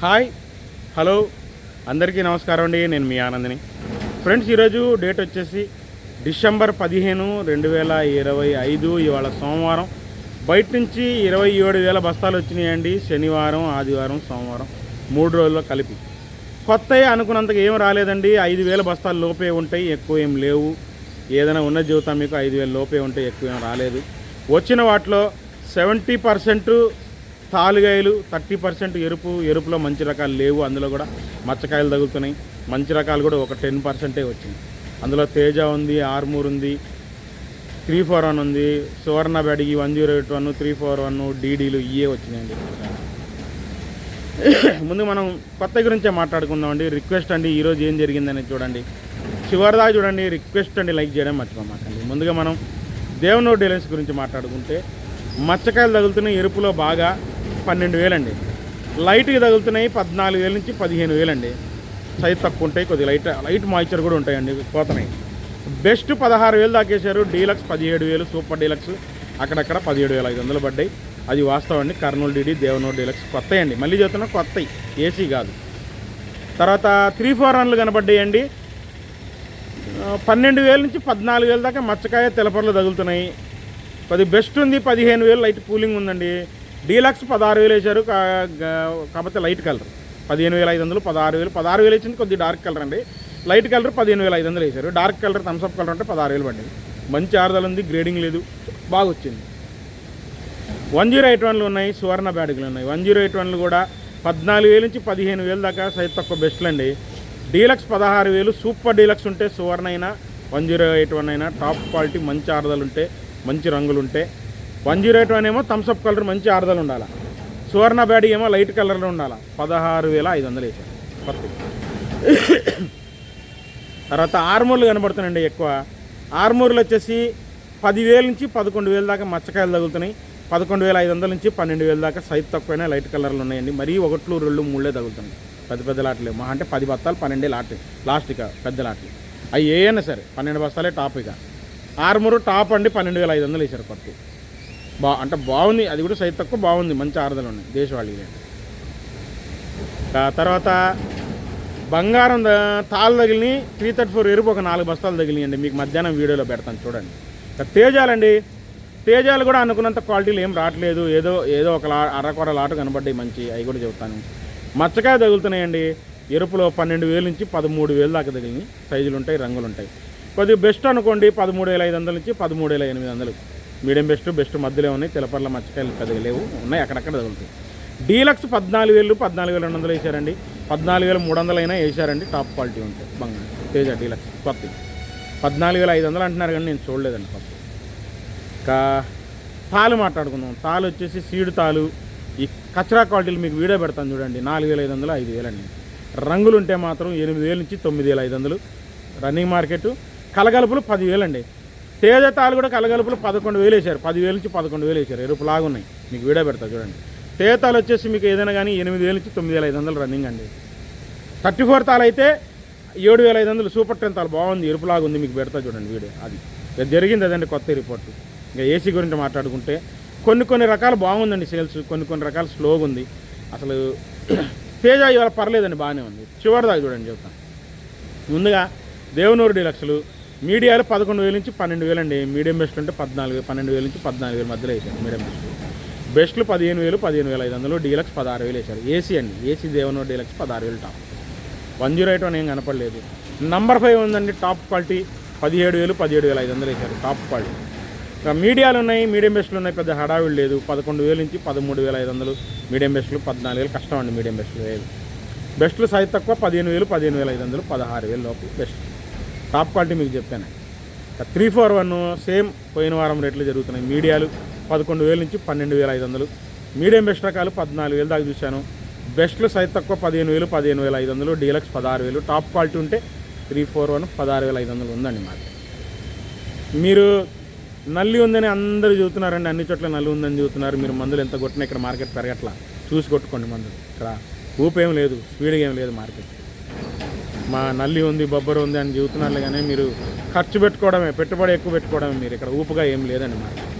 Hi, hello, అందరికీ నమస్కారం అండి. నేను మీ ఆనందని. ఫ్రెండ్స్, ఈరోజు డేట్ వచ్చేసి డిసెంబర్ 15, 2025. ఇవాళ సోమవారం. బయట నుంచి 27,000 బస్తాలు వచ్చినాయండి. శనివారం, ఆదివారం, సోమవారం 3 రోజుల్లో కలిపి. కొత్తవి అనుకున్నంతగా ఏం రాలేదండి. 5,000 బస్తాలు లోపే ఉంటాయి, ఎక్కువ ఏం లేవు. ఏదైనా ఉన్నది చెబుతాం మీకు, 5,000 లోపే ఉంటాయి, ఎక్కువ ఏం రాలేదు. వచ్చిన వాటిలో 70% తాలుగాయలు, 30% ఎరుపులో మంచి రకాలు లేవు. అందులో కూడా మచ్చకాయలు తగులుతున్నాయి. మంచి రకాలు కూడా ఒక 10% వచ్చింది. అందులో తేజ ఉంది, ఆర్మూర్ ఉంది, 341 ఉంది, సువర్ణ బ్యాడిగి 108, 341, డీడీలు ఇవే వచ్చినాయండి. ముందు మనం కొత్త గురించే మాట్లాడుకుందామండి. రిక్వెస్ట్ అండి, ఈరోజు ఏం జరిగిందని చూడండి, చివరిదాకా చూడండి. రిక్వెస్ట్ అండి, లైక్ చేయడం మర్చిపోమాకండి. ముందుగా మనం దేవనూరు డీలర్స్ గురించి మాట్లాడుకుంటే, మచ్చకాయలు తగులుతున్నాయి ఎరుపులో బాగా 12,000 అండి. లైట్గా తగులుతున్నాయి 14,000 నుంచి 15,000 అండి. సైజ్ తక్కువ ఉంటాయి, కొద్దిగా లైట్ మాయిశ్చర్ కూడా ఉంటాయండి, పోతున్నాయి. బెస్ట్ 16,000 దాకేశారు. డీలక్స్ 17,000, సూపర్ డీలక్స్ అక్కడక్కడ 17,500 పడ్డాయి. అది వాస్తవం అండి. కర్నూలు డీడీ, దేవనూరు డీలక్స్ కొత్తవి అండి. మళ్ళీ చెప్తున్నా, కొత్తవి, ఏసీ కాదు. తర్వాత 341లు కనబడ్డాయండి. 12,000 నుంచి 14,000 దాకా మచ్చకాయ తెలపర్లు తగులుతున్నాయి. కొద్ది బెస్ట్ ఉంది 15,000, లైట్ కూలింగ్ ఉందండి. డీలక్స్ 16,000 వేశారు, కాకపోతే లైట్ కలర్ 15,500, 16,000 వేసింది. కొద్ది డార్క్ కలర్ అండి. లైట్ కలర్ 15,500 వేశారు. డార్క్ కలర్ థమ్స్అప్ కలర్ అంటే 16,000 పడింది. మంచి ఆరుదలు ఉంది, గ్రేడింగ్ లేదు, బాగా వచ్చింది. 1081లు ఉన్నాయి, సువర్ణ బ్యాడుగులు ఉన్నాయి. 1081లు కూడా 14,000 నుంచి 15,000 దాకా సైజ్ తక్కువ బెస్ట్లు అండి. డీలక్స్ 16,000, సూపర్ డీలక్స్ ఉంటే సువర్ణ అయినా 1081 అయినా టాప్ క్వాలిటీ, మంచి ఆరుదలు ఉంటే, మంచి రంగులు ఉంటే. 108 ఏమో థమ్స్అప్ కలర్, మంచి ఆరుదలు ఉండాలి. సువర్ణ బ్యాడీ ఏమో లైట్ కలర్లో ఉండాలి. 16,500 వేసారు కొత్త. తర్వాత ఆర్మూర్లు కనబడుతున్నాయండి ఎక్కువ. ఆర్మూర్లు వచ్చేసి 10,000 నుంచి 11,000 దాకా మచ్చకాయలు తగులుతున్నాయి. 11,500 నుంచి 12,000 దాకా సైజ్ తక్కువైనా లైట్ కలర్లు ఉన్నాయండి. మరీ 1, 2, 3 తగులుతున్నాయి. పెద్ద లాట్లు మా అంటే 10 బస్తాలు 12 లాట్లు లాస్ట్. ఇక పెద్ద లాట్లు అవి ఏమైనా సరే 12 బస్తాలే టాప్. ఇక ఆర్మూరు టాప్ అండి, 12,500 వేసారు కొత్త. అంటే బాగుంది, అది కూడా సైజ్ తక్కువ, బాగుంది, మంచి ఆరుదలు ఉన్నాయి దేశవాళీ. తర్వాత బంగారం తాళ్ళు తగిలిని 334 ఎరుపు ఒక 4 బస్తాలు తగిలినాయండి. మీకు మధ్యాహ్నం వీడియోలో పెడతాను చూడండి. తేజాలండి, తేజాలు కూడా అనుకున్నంత క్వాలిటీలు ఏం రావట్లేదు. ఏదో ఒక అరకొర లాటు కనబడ్డాయి మంచి, అవి కూడా చెబుతాను. మచ్చకాయ తగులుతున్నాయండి ఎరుపులో 12,000 నుంచి 13,000 దాకా తగిలినాయి. సైజులు ఉంటాయి, రంగులు ఉంటాయి. కొద్దిగా బెస్ట్ అనుకోండి 13,500 నుంచి 13,800. మీడియం బెస్ట్ మధ్యలో ఉన్నాయి. తెలపర్ల మచ్చకాయలు పెద్దగా లేవు, ఉన్నాయి, అక్కడక్కడ తగులుతాయి. డీలక్స్ 14,000, 14,200 వేసారండి. 14,300 అయినా వేసారండి. టాప్ క్వాలిటీ ఉంటాయి బంగారం. తేజ డీలక్స్ కొత్త 14,500 అంటున్నారు, కానీ నేను చూడలేదండి కొత్త. ఇంకా తాలు మాట్లాడుకుందాం. తాలు వచ్చేసి సీడ్ తాలు, ఈ కచరా క్వాలిటీలు మీకు వీడియో పెడతాను చూడండి. 4,500, 5,000 అండి. రంగులు ఉంటే మాత్రం 8,000 నుంచి 9,500 రన్నింగ్ మార్కెట్. కలగలుపులు 10,000 అండి. తేజ తాలు కూడా కలగలుపులు 11,000 వేసారు. 10,000 నుంచి 11,000 వేసారు. ఎరుపులాగా ఉన్నాయి, మీకు వీడియో పెడతా చూడండి. తేజ తాలు వచ్చేసి మీకు ఏదైనా కానీ 8,000 నుంచి 9,500 రన్నింగ్ అండి. 34 తాలు అయితే 7,500. సూపర్ 10 తాలు బాగుంది, ఎరుపులాగా ఉంది, మీకు పెడతా చూడండి వీడియో. అది జరిగింది అదండి కొత్త రిపోర్టు. ఇంకా ఏసీ గురించి మాట్లాడుకుంటే కొన్ని రకాలు బాగుందండి సేల్స్, కొన్ని రకాలు స్లోగా ఉంది. అసలు తేజ ఇవాళ పర్లేదండి, బాగానే ఉంది. చివరిదాకా చూడండి చెప్తాను. ముందుగా దేవనూరు డీలక్స్లు మీడియాలు 11,000 నుంచి 12,000 అండి. మీడియం బెస్ట్ ఉంటే 12,000 నుంచి 14,000 మధ్యలో వేసారు మీడియం బెస్ట్లు. 15,000, 15,500. డీలక్స్ 16,000 వేశారు. ఏసీ అండి, ఏసీ దేవనూరు డీలక్స్ 16,000 టాప్. 108 ఏం కనపడలేదు. నంబర్ 5 ఉందండి టాప్ క్వాలిటీ, 17,000, 17,500 వేశారు టాప్ క్వాలిటీ. మీడియాలు ఉన్నాయి, మీడియం బెస్ట్లు ఉన్నాయి, పెద్ద హడావిడి లేదు. 11,000 నుంచి 13,500 మీడియం బెస్ట్లు. 14,000 కష్టం అండి మీడియం బెస్ట్లు లేదు. బెస్ట్లు సైజ్ తక్కువ 15,000, 15,500, 16,000 లోపు బెస్ట్. టాప్ క్వాలిటీ మీకు చెప్పాను. 341 సేమ్ పోయిన వారం రేట్లు జరుగుతున్నాయి. మీడియాలు 11,000 నుంచి 12,500. మీడియం బెస్ట్ రకాలు 14,000 దాకా చూశాను. బెస్ట్లు సైజ్ తక్కువ 15,000, 15,500. డీలక్స్ 16,000. టాప్ క్వాలిటీ ఉంటే 341 16,500 ఉందండి మాకు. మీరు నల్లి ఉందని అందరూ చెబుతున్నారండి, అన్ని చోట్ల నల్లి ఉందని చెబుతున్నారు. మీరు మందులు ఎంత కొట్టినా ఇక్కడ మార్కెట్ పెరగట్లా, చూసి కొట్టుకోండి మందులు. ఇక్కడ ఊపేం లేదు, స్పీడ్గా ఏం లేదు మార్కెట్. మా నల్లి ఉంది, బొబ్బరు ఉంది అని చెబుతున్నారు, కానీ మీరు ఖర్చు పెట్టుకోవడమే, పెట్టుబడి ఎక్కువ పెట్టుకోవడమే. మీరు ఇక్కడ ఊపుగా ఏం లేదండి మార్కెట్.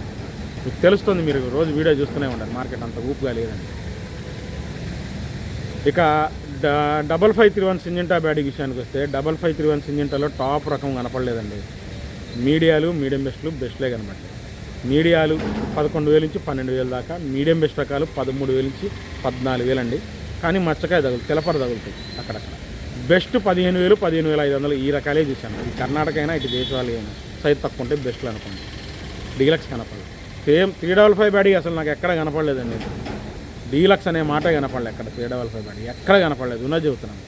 మీకు తెలుస్తుంది, మీరు రోజు వీడియో చూస్తూనే ఉంటారు. మార్కెట్ అంత ఊపుగా లేదండి. ఇక 5531 సింజంటా బ్యాడీ విషయానికి వస్తే 5531 సింజంటాలో టాప్ రకం కనపడలేదండి. మీడియాలు మీడియం బెస్ట్లే కనపడ్డాయి. మీడియాలు 11,000 నుంచి 12,000 దాకా, మీడియం బెస్ట్ రకాలు 13,000 నుంచి 14,000 అండి. కానీ మచ్చకాయ తెలపర తగులుతాయి అక్కడక్కడ. బెస్ట్ 15,000 15,500 ఈ రకాలే చూశాను. ఇది కర్ణాటక అయినా ఇటు దేశవాళీ అయినా సైజ్ తక్కువ ఉంటే బెస్ట్లు అనుకోండి. డీలక్స్ కనపడలేదు. సేమ్ 355 బ్యాడీ అసలు నాకు ఎక్కడ కనపడలేదండి. డీలక్స్ అనే మాట కనపడలేదు ఎక్కడ. 355 బ్యాడీ ఎక్కడ కనపడలేదు, ఉన్నది చెబుతున్నాను.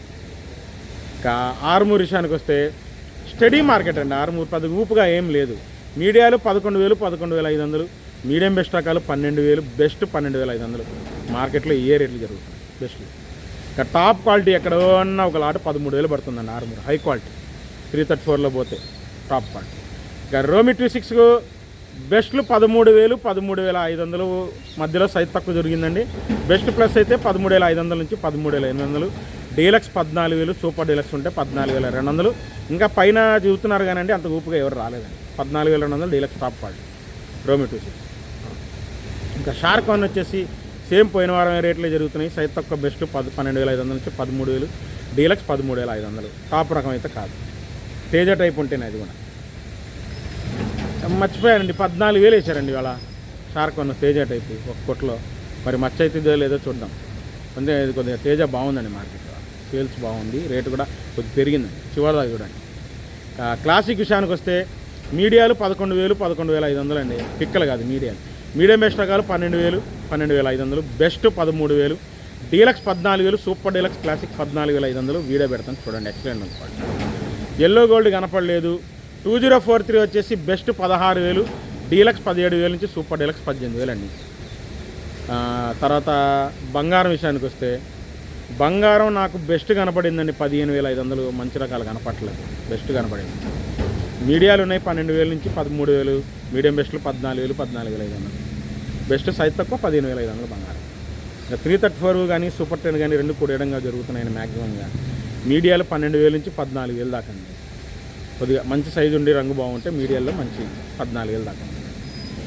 ఇంకా ఆర్మూర్ విషయానికి వస్తే స్టడీ మార్కెట్ అండి. ఆర్మూర్ పెద్ద ఊపుగా ఏం లేదు. మీడియాలు 11,000 11,500, మీడియం బెస్ట్ రకాలు 12,000, బెస్ట్ 12,500. మార్కెట్లో ఏ రేట్లు జరుగుతుంది బెస్ట్లు. ఇంకా టాప్ క్వాలిటీ ఎక్కడో అన్న ఒక లాట్ 13,000 పడుతుందండి ఆర్మూర్. హై క్వాలిటీ 334లో పోతే టాప్ క్వాలిటీ. ఇంకా రోమి 26 బెస్ట్లు 13,000 13,500 మధ్యలో సైజ్ తక్కువ జరిగిందండి. బెస్ట్ ప్లస్ అయితే 13,500 నుంచి 13,800. డీలక్స్ 14,000, సూపర్ డీలక్స్ ఉంటే 14,200. ఇంకా పైన చూస్తున్నారు కానీ అంత ఊపుగా ఎవరు రాలేదండి. 14,200 డీలక్స్ టాప్ క్వాలిటీ రోమి 26. ఇంకా షార్క్ వన్ వచ్చేసి సేమ్ పోయిన వారం రేట్లే జరుగుతున్నాయి. సైజ్ తక్కువ బెస్ట్ 12,500 నుంచి 13,000, డీలక్స్ 13,500. టాప్ రకం అయితే కాదు. తేజ టైప్ ఉంటేనే అది కూడా. మర్చిపోయానండి, 14,000 వేసారండి ఇవాళ షార్క్ వన్ తేజ టైప్ ఒక కొట్లో. మరి మచ్చ అవుతుందో లేదో చూద్దాం. అంటే ఇది కొద్దిగా తేజ బాగుందండి మార్కెట్లో, సేల్స్ బాగుంది, రేటు కూడా కొద్దిగా పెరిగిందండి చివరిదాకా చూడండి. క్లాసిక్ విషయానికి వస్తే మీడియాలు 11,000 11,500 అండి. పిక్కలు కాదు మీడియాలు. మీడియం బెస్ట్ రకాలు 12,000 12,500, best 13,000, deluxe 14,000, super deluxe classic 14,500. Video పెడతాను చూడండి, ఎక్సలెంట్ అనుకోండి. ఎల్లో గోల్డ్ కనపడలేదు. 2043 వచ్చేసి బెస్ట్ 16,000, డీలక్స్ 17,000 నుంచి సూపర్ డీలక్స్ 18,000 అండి. తర్వాత బంగారం విషయానికి వస్తే బంగారం నాకు బెస్ట్ కనపడిందండి 15,500. మంచి రకాలు కనపడలేదు, బెస్ట్ కనపడింది. మీడియాలు ఉన్నాయి 12,000 నుంచి 13,000, మీడియం బెస్ట్లు 14,000 14,500. బెస్ట్ సైజ్ తక్కువ 15,500 బంగారం. ఇంకా 334 కానీ సూపర్ 10 కానీ రెండు కూడేయడంగా జరుగుతున్నాయి మ్యాక్సిమంగా. మీడియాలు 12,000 నుంచి 14,000 దాకా అండి. కొద్దిగా మంచి సైజు ఉండి రంగు బాగుంటే మీడియాల్లో మంచి 14,000 దాకా.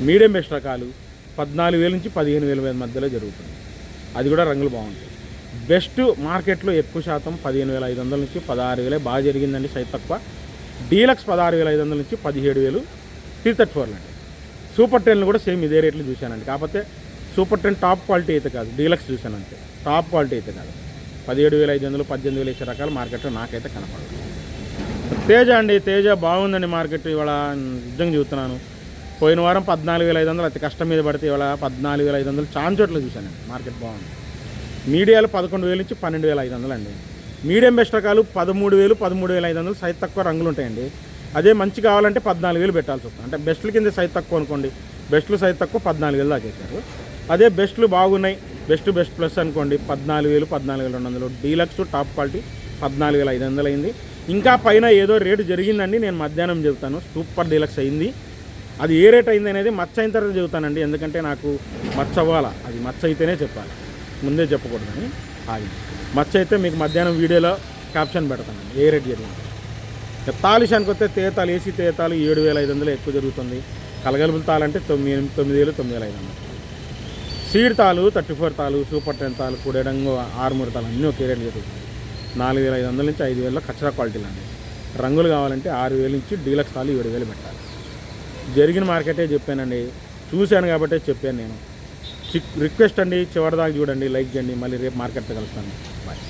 మీడియం బెస్ట్ రకాలు 14,000 నుంచి 15,000 మధ్యలో జరుగుతుంది. అది కూడా రంగులు బాగుంటాయి. బెస్ట్ మార్కెట్లో ఎక్కువ శాతం 15,500 నుంచి 16,000 బాగా జరిగిందండి సైజ్ తక్కువ. డీలక్స్ 16,500 నుంచి 17,000 334 అండి. సూపర్ 10 కూడా సేమ్ ఇదే రేట్లు చూశానండి. కాకపోతే సూపర్ 10 టాప్ క్వాలిటీ అయితే కాదు, డీలక్స్ చూశానంటే టాప్ క్వాలిటీ అయితే కాదు. 17,500 18,000 వేసే రకాలు మార్కెట్లో నాకైతే కనపడదు. తేజ అండి, తేజ బాగుందండి మార్కెట్ ఇవాళ నిజంగా చూస్తున్నాను. పోయిన వారం 14,500 అతి కష్టం మీద పడితే ఇవాళ 14,500 చాలా చోట్ల చూశానండి. మార్కెట్ బాగుంది. మీడియాలు 11,000 నుంచి 12,500 అండి. మీడియం బెస్ట్ రకాలు 13,000 13,500. సైజ్ తక్కువ రంగులు ఉంటాయండి. అదే మంచి కావాలంటే 14,000 పెట్టాల్సి వస్తుంది. అంటే బెస్ట్లు కింద సైజ్ తక్కువ అనుకోండి, బెస్ట్లు సైజ్ తక్కువ 14,000 దాకా వేశారు. అదే బెస్ట్లు బాగున్నాయి, బెస్ట్ ప్లస్ అనుకోండి 14,000 14,200. డీలక్స్ టాప్ క్వాలిటీ 14,500 అయింది. ఇంకా పైన ఏదో రేటు జరిగిందండి, నేను మధ్యాహ్నం చెబుతాను. సూపర్ డీలక్స్ అయింది. అది ఏ రేట్ అయింది అనేది మచ్చ అయిన తర్వాత చెబుతానండి. ఎందుకంటే నాకు మచ్చ అవ్వాలా, అది మచ్చ అయితేనే చెప్పాలి, ముందే చెప్పకూడదని ఆగింది. మచ్చ అయితే మీకు మధ్యాహ్నం వీడియోలో క్యాప్షన్ పెడతాను ఏ రేట్ జరిగింది. తాలిషానికి వస్తే తేతాలు ఏసీ తేతాలు 7,500 ఎక్కువ జరుగుతుంది. కలగలుపుల తాళంటే 9,000 9,500. సీడ్ తాలు 34 తాలు, సూపర్ 10 తాలు, కూడేడంగు 6 తాలు అన్నీ ఒకే రేట్లు జరుగుతుంది. 4,500 నుంచి 5,000 కచ్చరా క్వాలిటీలు అండి. రంగులు కావాలంటే 6,000 నుంచి డీలక్స్ తాలు 7,000 పెట్టాలి. జరిగిన మార్కెటే చెప్పానండి, చూశాను కాబట్టే చెప్పాను నేను. రిక్వెస్ట్ అండి, చివరిదాకా చూడండి, లైక్ చేయండి. మళ్ళీ రేపు మార్కెట్తో కలుస్తాను. బాయ్.